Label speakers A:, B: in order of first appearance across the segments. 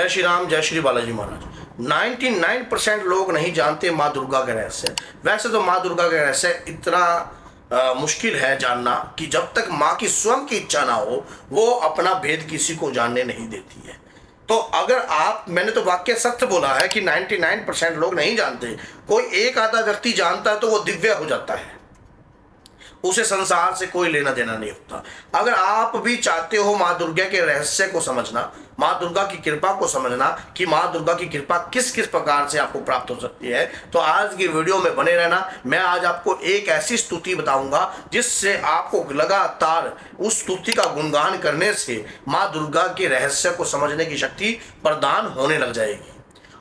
A: जय श्री राम, जय श्री बालाजी महाराज। 99% लोग नहीं जानते माँ दुर्गा का रहस्य। वैसे तो माँ दुर्गा का रहस्य इतना मुश्किल है जानना कि जब तक माँ की स्वयं की इच्छा ना हो वो अपना भेद किसी को जानने नहीं देती है। तो अगर मैंने तो वाक्य सत्य बोला है कि 99% लोग नहीं जानते, कोई एक आधा व्यक्ति जानता है तो वो दिव्य हो जाता है, उसे संसार से कोई लेना देना नहीं होता। अगर आप भी चाहते हो माँ दुर्गा के रहस्य को समझना, माँ दुर्गा की कृपा को समझना कि माँ दुर्गा की कृपा किस किस प्रकार से आपको प्राप्त हो सकती है, तो आज की वीडियो में बने रहना। मैं आज आपको एक ऐसी स्तुति बताऊंगा जिससे आपको लगातार उस स्तुति का गुणगान करने से माँ दुर्गा के रहस्य को समझने की शक्ति प्रदान होने लग जाएगी।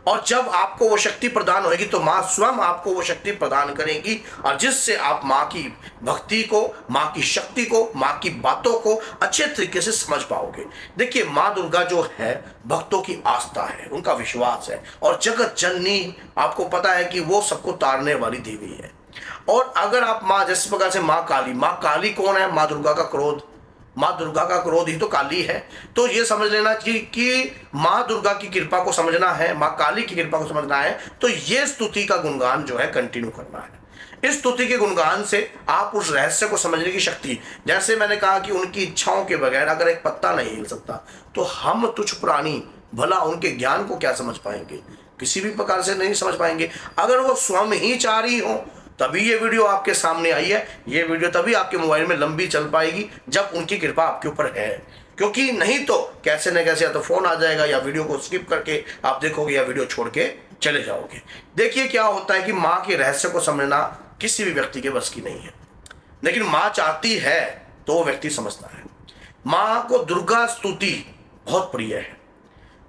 A: और जब आपको वो शक्ति प्रदान होगी तो माँ स्वयं आपको वो शक्ति प्रदान करेगी, और जिससे आप माँ की भक्ति को, माँ की शक्ति को, माँ की बातों को अच्छे तरीके से समझ पाओगे। देखिए, माँ दुर्गा जो है भक्तों की आस्था है, उनका विश्वास है, और जगत जननी आपको पता है कि वो सबको तारने वाली देवी है। और अगर आप माँ जैसे प्रकार से माँ काली कौन है? माँ दुर्गा का क्रोध। माँ दुर्गा का क्रोध ही तो काली है। तो ये समझ लेना चाहिए कि माँ दुर्गा की कृपा को समझना है, माँ काली की कृपा को समझना है, तो ये स्तुति का गुणगान जो है कंटिन्यू करना है। इस स्तुति के गुणगान से आप उस रहस्य को समझने की शक्ति, जैसे मैंने कहा कि उनकी इच्छाओं के बगैर अगर एक पत्ता नहीं हिल सकता, तो हम तुच्छ प्राणी भला उनके ज्ञान को क्या समझ पाएंगे? किसी भी प्रकार से नहीं समझ पाएंगे। अगर वो स्वयं ही चाह रही हो तभी ये वीडियो आपके सामने आई है। ये वीडियो तभी आपके मोबाइल में लंबी चल पाएगी जब उनकी कृपा आपके ऊपर है, क्योंकि नहीं तो कैसे न कैसे या तो फोन आ जाएगा या वीडियो को स्किप करके आप देखोगे या वीडियो छोड़ के चले जाओगे। देखिए क्या होता है कि माँ के रहस्य को समझना किसी भी व्यक्ति के बस की नहीं है, लेकिन माँ चाहती है तो वो व्यक्ति समझता है। माँ को दुर्गा स्तुति बहुत प्रिय है।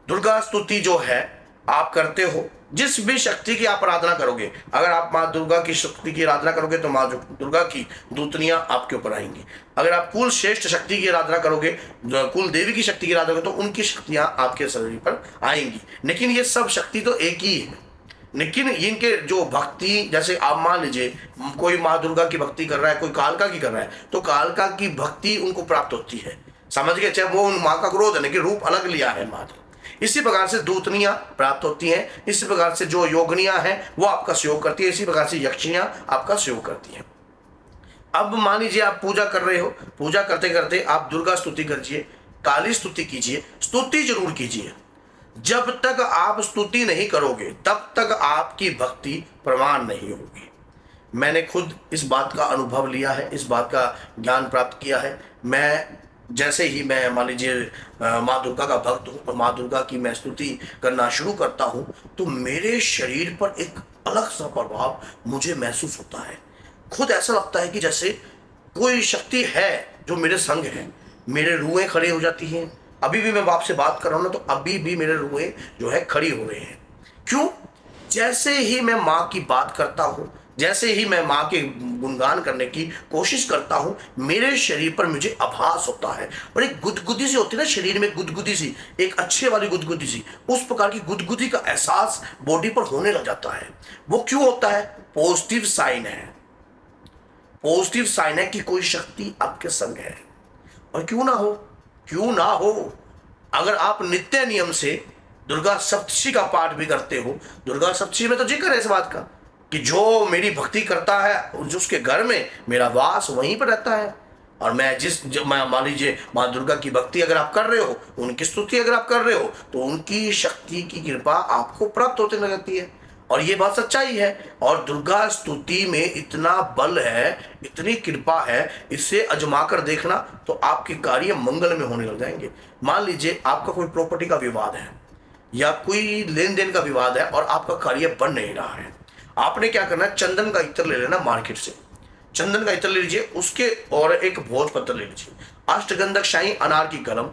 A: दुर्गा स्तुति जो है आप करते हो, जिस भी शक्ति की आप आराधना करोगे, अगर आप माँ दुर्गा की शक्ति की आराधना करोगे तो माँ दुर्गा की दूतनियां आपके ऊपर आएंगी। अगर आप कुल श्रेष्ठ शक्ति की आराधना करोगे, कुल देवी की शक्ति की आराधना करोगे, तो उनकी शक्तियां आपके शरीर पर आएंगी। लेकिन ये सब शक्ति तो एक ही है, लेकिन इनके जो भक्ति, जैसे आप मान लीजिए कोई माँ दुर्गा की भक्ति कर रहा है, कोई कालका की कर रहा है, तो कालका की भक्ति उनको प्राप्त होती है, समझ गए? चाहे वो माँ का क्रोध है लेकिन रूप अलग लिया है माँ। इसी प्रकार से दूतनियां प्राप्त होती हैं, इसी प्रकार से जो योगनियां हैं वो आपका सहयोग करती है, इसी प्रकार से यक्षियां आपका सहयोग करती हैं। अब मान लीजिए आप पूजा कर रहे हो, पूजा करते करते आप दुर्गा स्तुति कीजिए, काली स्तुति कीजिए, स्तुति जरूर कीजिए। जब तक आप स्तुति नहीं करोगे तब तक आपकी भक्ति प्रमाण नहीं होगी। मैंने खुद इस बात का अनुभव लिया है, इस बात का ज्ञान प्राप्त किया है। मैं जैसे ही मैं मान लीजिए माँ दुर्गा का भक्त हूँ और माँ दुर्गा की मैं स्तुति करना शुरू करता हूँ तो मेरे शरीर पर एक अलग सा प्रभाव मुझे महसूस होता है। खुद ऐसा लगता है कि जैसे कोई शक्ति है जो मेरे संग है। मेरे रूहें खड़ी हो जाती हैं। अभी भी मैं आपसे बात कर रहा हूँ ना, तो अभी भी मेरे रूहें जो है खड़ी हो रहे हैं। क्यों? जैसे ही मैं माँ की बात करता हूँ, जैसे ही मैं माँ के गुणगान करने की कोशिश करता हूँ, मेरे शरीर पर मुझे आभास होता है और एक गुदगुदी सी होती है ना शरीर में, गुदगुदी सी, एक अच्छे वाली गुदगुदी सी, उस प्रकार की गुदगुदी का एहसास बॉडी पर होने लग जाता है। वो क्यों होता है? पॉजिटिव साइन है। पॉजिटिव साइन है कि कोई शक्ति आपके संग है। और क्यों ना हो, अगर आप नित्य नियम से दुर्गा सप्तशती का पाठ भी करते हो, दुर्गा सप्तशती में तो जिक्र है इस बात का कि जो मेरी भक्ति करता है जो उसके घर में मेरा वास वहीं पर रहता है। और मैं मान लीजिए माँ दुर्गा की भक्ति अगर आप कर रहे हो, उनकी स्तुति अगर आप कर रहे हो, तो उनकी शक्ति की कृपा आपको प्राप्त होते लगती है। और ये बात सच्चाई है। और दुर्गा स्तुति में इतना बल है, इतनी कृपा है, इसे अजमा कर देखना तो आपके कार्य मंगल में होने लग जाएंगे। मान लीजिए आपका कोई प्रॉपर्टी का विवाद है या कोई लेन देन का विवाद है और आपका कार्य बन नहीं रहा है, आपने क्या करना है? चंदन का इत्र ले लेना मार्केट से। चंदन का इत्र ले लीजिए, उसके और एक भोजपत्र ले लीजिए, अष्टगंधक शाही अनार की कलम,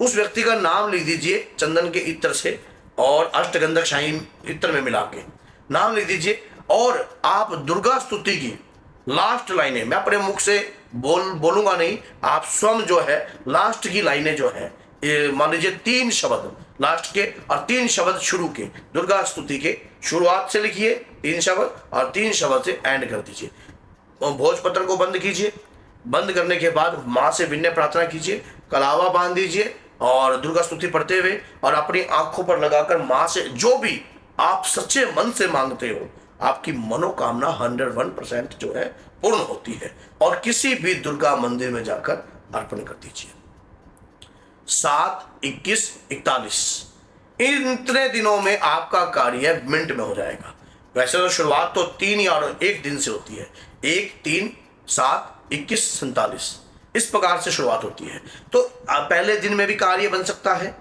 A: उस व्यक्ति का नाम लिख दीजिए चंदन के इत्र से और अष्टगंधक शाही इत्र में मिला के नाम लिख दीजिए। और आप दुर्गा स्तुति की लास्ट लाइनें, मैं अपने मुख से बोलूंगा नहीं, आप स्वयं जो है लास्ट की लाइनें जो है, मान लीजिए 3 शब्द लास्ट के और 3 शब्द शुरू के, दुर्गा स्तुति के शुरुआत से लिखिए 3 शब्द और 3 शब्द से एंड कर दीजिए। भोजपत्र को बंद कीजिए। बंद करने के बाद माँ से विनय प्रार्थना कीजिए, कलावा बांध दीजिए और दुर्गा स्तुति पढ़ते हुए और अपनी आंखों पर लगाकर माँ से जो भी आप सच्चे मन से मांगते हो, आपकी मनोकामना 101% जो है पूर्ण होती है। और किसी भी दुर्गा मंदिर में जाकर अर्पण कर दीजिए। 7, 21, 41 इन इतने दिनों में आपका कार्य मिनट में हो जाएगा। वैसे तो शुरुआत तो 3 या 1 दिन से होती है, 1, 3, 7, 21, 47 इस प्रकार से शुरुआत होती है। तो पहले दिन में भी कार्य बन सकता है,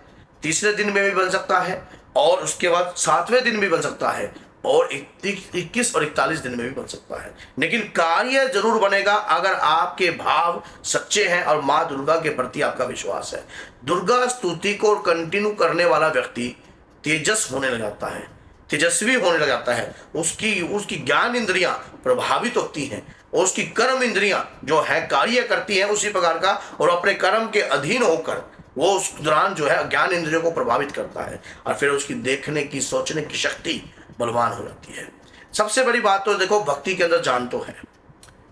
A: तीसरे दिन में भी बन सकता है, और उसके बाद 7वें दिन भी बन सकता है, और 21 और 41 दिन में भी बन सकता है। लेकिन कार्य जरूर बनेगा अगर आपके भाव सच्चे हैं और माँ दुर्गा के प्रति आपका विश्वास है। दुर्गा स्तुति को कंटिन्यू करने वाला व्यक्ति तेजस होने लग जाता है, तेजस्वी होने लग जाता है। उसकी ज्ञान इंद्रियां प्रभावित होती हैं, और उसकी कर्म इंद्रियां जो है कार्य करती हैं उसी प्रकार का, और अपने कर्म के अधीन होकर वो उस दौरान जो है ज्ञान इंद्रियों को प्रभावित करता है, और फिर उसकी देखने की सोचने की शक्ति बलवान हो जाती है। सबसे बड़ी बात तो देखो, भक्ति के अंदर जान तो है,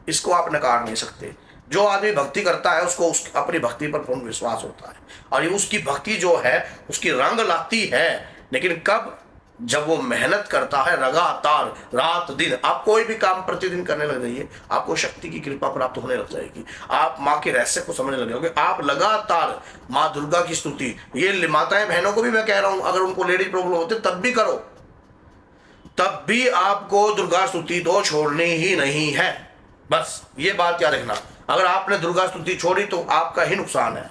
A: इसको आप नकार नहीं सकते। जो आदमी भक्ति करता है उसको अपनी भक्ति पर पूर्ण विश्वास होता है, और ये उसकी भक्ति जो है उसकी रंग लाती है। लेकिन कब? जब वो मेहनत करता है लगातार, रात दिन। आप कोई भी काम प्रतिदिन करने लग जाइए, आपको शक्ति की कृपा प्राप्त होने लग जाएगी। आप माँ के रहस्य को समझने लग जाओगे। आप लगातार माँ दुर्गा की स्तुति, ये माताएं बहनों को भी मैं कह रहा हूं, अगर उनको लेडीज प्रॉब्लम होती तब भी करो, तब भी आपको दुर्गा स्तुति तो छोड़नी ही नहीं है। बस ये बात याद रखना, अगर आपने दुर्गा स्तुति छोड़ी तो आपका ही नुकसान है,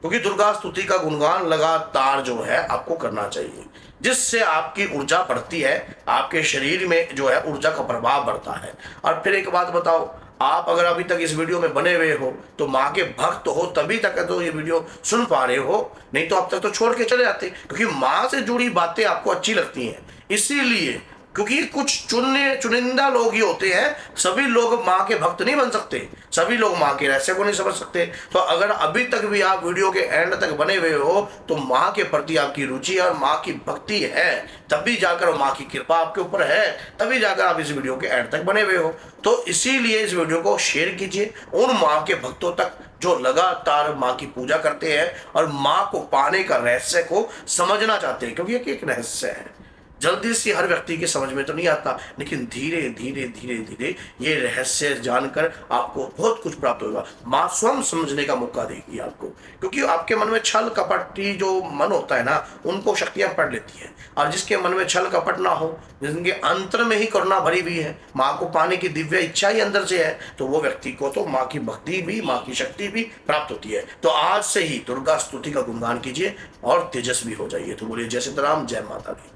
A: क्योंकि दुर्गा स्तुति का गुणगान लगातार जो है आपको करना चाहिए, जिससे आपकी ऊर्जा बढ़ती है, आपके शरीर में जो है ऊर्जा का प्रभाव बढ़ता है। और फिर एक बात बताओ, आप अगर अभी तक इस वीडियो में बने हुए हो तो माँ के भक्त हो, तभी तक तो ये वीडियो सुन पा रहे हो, नहीं तो अब तक तो छोड़ के चले जाते, क्योंकि माँ से जुड़ी बातें आपको अच्छी लगती हैं। इसीलिए, क्योंकि कुछ चुनिंदा लोग ही होते हैं, सभी लोग माँ के भक्त नहीं बन सकते, सभी लोग माँ के रहस्य को नहीं समझ सकते। तो अगर अभी तक भी आप वीडियो के एंड तक बने हुए हो तो माँ के प्रति आपकी रुचि और माँ की भक्ति है, तभी जाकर माँ की कृपा आपके ऊपर है, तभी जाकर आप इस वीडियो के एंड तक बने हुए हो। तो इसीलिए इस वीडियो को शेयर कीजिए उन माँ के भक्तों तक जो लगातार माँ की पूजा करते हैं और माँ को पाने का रहस्य को समझना चाहते हैं, क्योंकि एक रहस्य है, जल्दी से हर व्यक्ति के समझ में तो नहीं आता, लेकिन धीरे धीरे धीरे धीरे ये रहस्य जानकर आपको बहुत कुछ प्राप्त होगा। माँ स्वयं समझने का मौका देगी आपको, क्योंकि आपके मन में छल कपटी जो मन होता है ना, उनको शक्तियां पढ़ लेती है। और जिसके मन में छल कपट ना हो, जिनके अंतर में ही करुणा भरी हुई है, माँ को पाने की दिव्य इच्छा ही अंदर से है, तो वो व्यक्ति को तो माँ की भक्ति भी, माँ की शक्ति भी प्राप्त होती है। तो आज से ही दुर्गा स्तुति का गुणगान कीजिए और तेजस्वी हो जाइए। तो बोलिए जय सीताराम, जय माता दी।